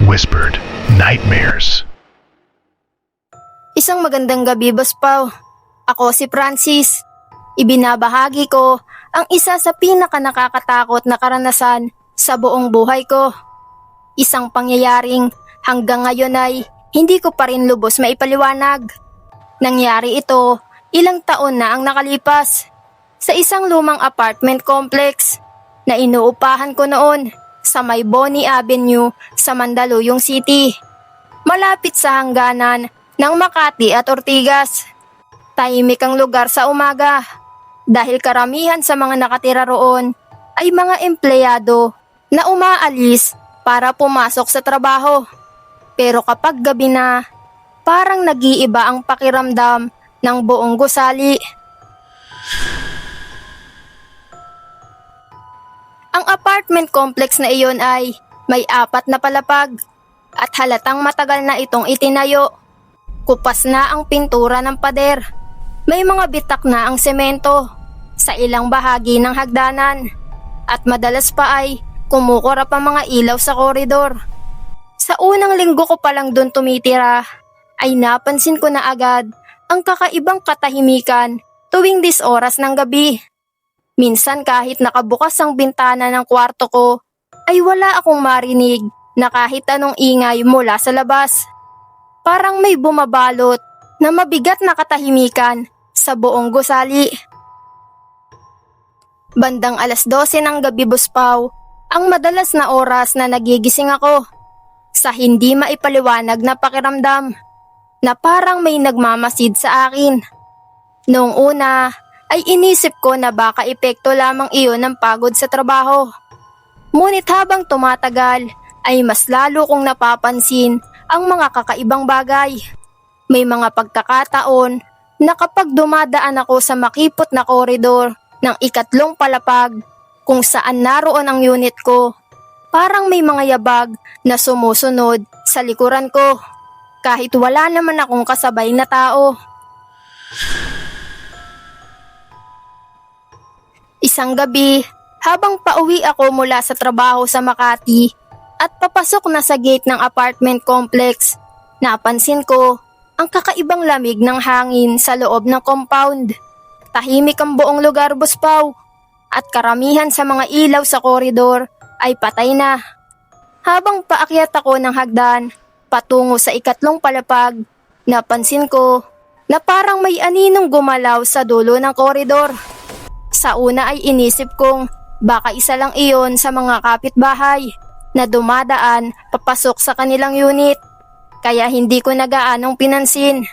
whispered nightmares. Isang magandang gabi, Boss Pao. Ako si Francis. Ibinabahagi ko ang isa sa pinakanakakatakot na karanasan sa buong buhay ko. Isang pangyayaring hanggang ngayon ay hindi ko pa rin lubos maipaliwanag. Nangyari ito ilang taon na ang nakalipas sa isang lumang apartment complex na inuupahan ko noon sa may Bonnie Avenue sa Mandaluyong City. Malapit sa hangganan ng Makati at Ortigas. Tahimik ang lugar sa umaga dahil karamihan sa mga nakatira roon ay mga empleyado na umaalis para pumasok sa trabaho. Pero kapag gabi na, parang nag-iiba ang pakiramdam ng buong gusali. Ang apartment complex na iyon ay may 4 na palapag at halatang matagal na itong itinayo. Kupas na ang pintura ng pader. May mga bitak na ang semento sa ilang bahagi ng hagdanan at madalas pa ay kumukurap ang mga ilaw sa koridor. Sa unang linggo ko palang doon tumitira ay napansin ko na agad ang kakaibang katahimikan tuwing 10 oras ng gabi. Minsan kahit nakabukas ang bintana ng kwarto ko ay wala akong marinig na kahit anong ingay mula sa labas. Parang may bumabalot na mabigat na katahimikan sa buong gusali. Bandang 12:00 ng gabi, Boss Pao, ang madalas na oras na nagigising ako sa hindi maipaliwanag na pakiramdam na parang may nagmamasid sa akin. Noong una ay inisip ko na baka epekto lamang iyon ng pagod sa trabaho. Ngunit habang tumatagal ay mas lalo kong napapansin ang mga kakaibang bagay. May mga pagkakataon na kapag dumadaan ako sa makipot na koridor ng 3 palapag kung saan naroon ang unit ko, parang may mga yabag na sumusunod sa likuran ko kahit wala naman akong kasabay na tao. Isang gabi, habang pauwi ako mula sa trabaho sa Makati at papasok na sa gate ng apartment complex, napansin ko ang kakaibang lamig ng hangin sa loob ng compound. Tahimik ang buong lugar, Boss Pao, at karamihan sa mga ilaw sa koridor ay patay na. Habang paakyat ako ng hagdan patungo sa 3 palapag, napansin ko na parang may aninong gumalaw sa dulo ng koridor. Sa una ay inisip kong baka isa lang iyon sa mga kapitbahay na dumadaan papasok sa kanilang unit, kaya hindi ko na gaanong pinansin.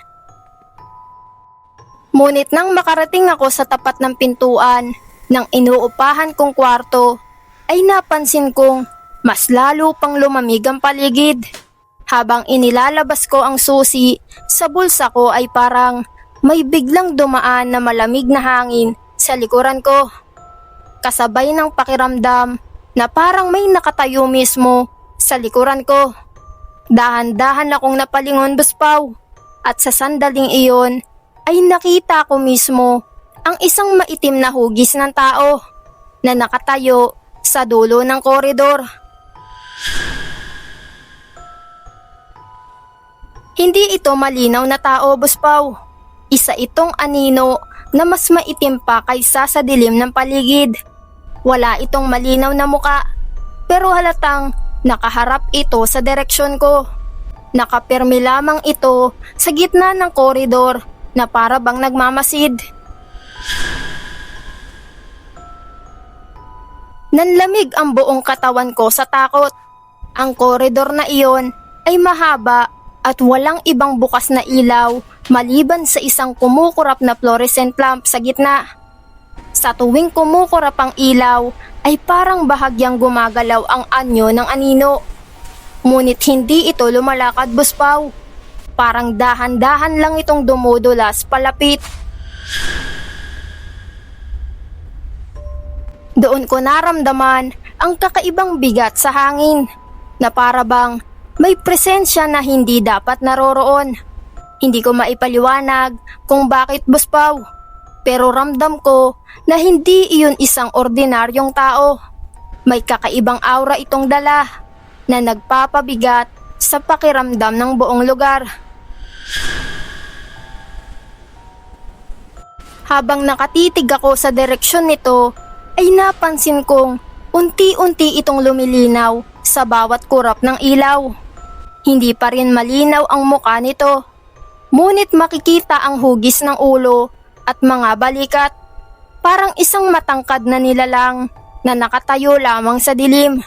Ngunit nang makarating ako sa tapat ng pintuan ng inuupahan kong kwarto, ay napansin kong mas lalo pang lumamig ang paligid. Habang inilalabas ko ang susi sa bulsa ko ay parang may biglang dumaan na malamig na hangin sa likuran ko. Kasabay ng pakiramdam na parang may nakatayo mismo sa likuran ko. Dahan-dahan akong napalingon, Boss Pao, at sa sandaling iyon ay nakita ko mismo ang isang maitim na hugis ng tao na nakatayo sa dulo ng koridor. Hindi ito malinaw na tao, Boss Pao. Isa itong anino na mas maitim pa kaysa sa dilim ng paligid. Wala itong malinaw na muka, pero halatang nakaharap ito sa direksyon ko. Nakapirmi lamang ito sa gitna ng koridor na para bang nagmamasid. Nanlamig ang buong katawan ko sa takot. Ang koridor na iyon ay mahaba at walang ibang bukas na ilaw maliban sa isang kumukurap na fluorescent lamp sa gitna. Sa tuwing kumukurap ang ilaw ay parang bahagyang gumagalaw ang anyo ng anino. Ngunit hindi ito lumalakad, Boss Pao. Parang dahan-dahan lang itong dumudulas palapit. Doon ko naramdaman ang kakaibang bigat sa hangin na para bang may presensya na hindi dapat naroroon. Hindi ko maipaliwanag kung bakit, Boss Pao, pero ramdam ko na hindi iyon isang ordinaryong tao. May kakaibang aura itong dala na nagpapabigat sa pakiramdam ng buong lugar. Habang nakatitig ako sa direksyon nito, ay napansin kong unti-unti itong lumilinaw sa bawat kurap ng ilaw. Hindi pa rin malinaw ang mukha nito, ngunit makikita ang hugis ng ulo at mga balikat. Parang isang matangkad na nilalang na nakatayo lamang sa dilim.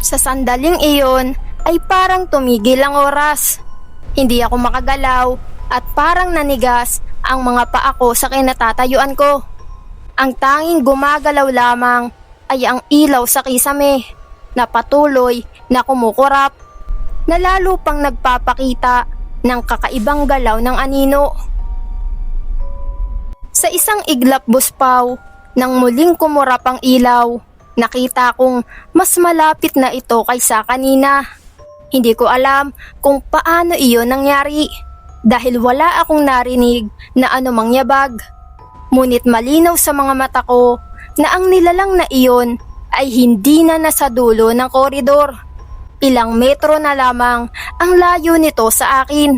Sa sandaling iyon ay parang tumigil ang oras. Hindi ako makagalaw at parang nanigas ang mga paa ko sa kinatatayuan ko. Ang tanging gumagalaw lamang ay ang ilaw sa kisame na patuloy na kumukurap, na lalo pang nagpapakita ng kakaibang galaw ng anino. Sa isang iglap buspaw, nang muling kumurap ang ilaw, nakita kong mas malapit na ito kaysa kanina. Hindi ko alam kung paano iyon nangyari dahil wala akong narinig na anumang yabag. Ngunit malinaw sa mga mata ko na ang nilalang na iyon ay hindi na nasa dulo ng koridor. Ilang metro na lamang ang layo nito sa akin.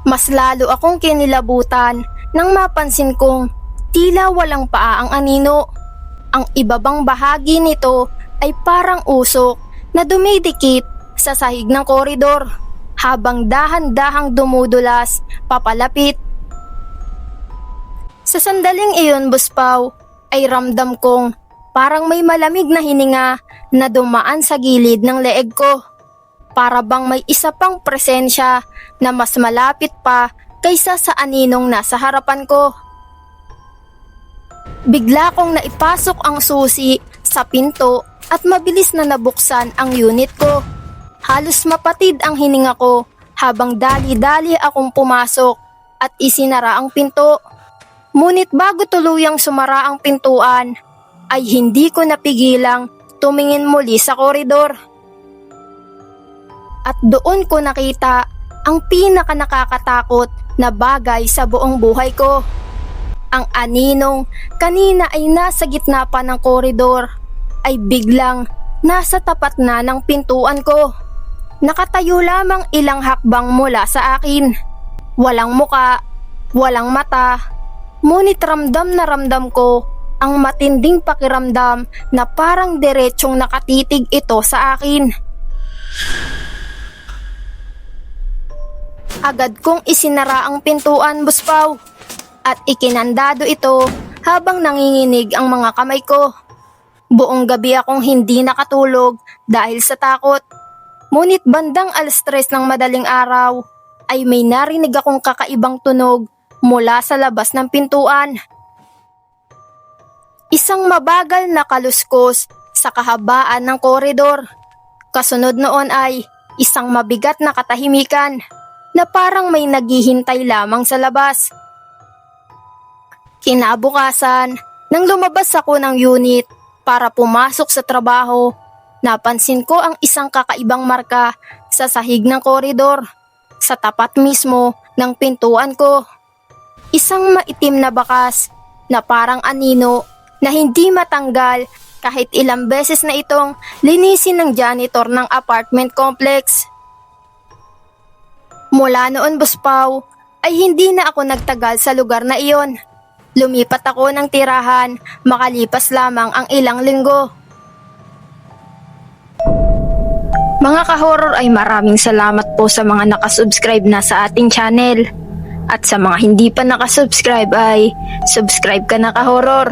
Mas lalo akong kinilabutan nang mapansin kong tila walang paa ang anino. Ang ibabang bahagi nito ay parang usok na dumidikit sa sahig ng koridor habang dahan-dahang dumudulas papalapit. Sa sandaling iyon, Buspaw, ay ramdam kong parang may malamig na hininga na dumaan sa gilid ng leeg ko. Para bang may isa pang presensya na mas malapit pa kaysa sa aninong nasa harapan ko. Bigla kong naipasok ang susi sa pinto at mabilis na nabuksan ang unit ko. Halos mapatid ang hininga ko habang dali-dali akong pumasok at isinara ang pinto. Ngunit bago tuluyang sumara ang pintuan, ay hindi ko napigilang tumingin muli sa koridor. At doon ko nakita ang pinaka nakakatakot na bagay sa buong buhay ko. Ang aninong kanina ay nasa gitna pa ng koridor ay biglang nasa tapat na ng pintuan ko. Nakatayo lamang ilang hakbang mula sa akin. Walang muka, walang mata, ngunit ramdam na ramdam ko ang matinding pakiramdam na parang diretsyong nakatitig ito sa akin. Agad kong isinara ang pintuan, Buspaw, at ikinandado ito habang nanginginig ang mga kamay ko. Buong gabi akong hindi nakatulog dahil sa takot. Ngunit bandang 3:00 ng madaling araw ay may narinig akong kakaibang tunog mula sa labas ng pintuan. Isang mabagal na kaluskos sa kahabaan ng koridor. Kasunod noon ay isang mabigat na katahimikan na parang may naghihintay lamang sa labas. Kinabukasan, nang lumabas ako ng unit para pumasok sa trabaho, napansin ko ang isang kakaibang marka sa sahig ng koridor, sa tapat mismo ng pintuan ko. Isang maitim na bakas na parang anino na hindi matanggal kahit ilang beses na itong linisin ng janitor ng apartment complex. Mula noon, Buspaw, ay hindi na ako nagtagal sa lugar na iyon. Lumipat ako ng tirahan makalipas lamang ang ilang linggo. Mga ka-horror, ay maraming salamat po sa mga nakasubscribe na sa ating channel. At sa mga hindi pa nakasubscribe ay subscribe ka na, ka-horror.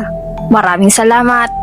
Maraming salamat.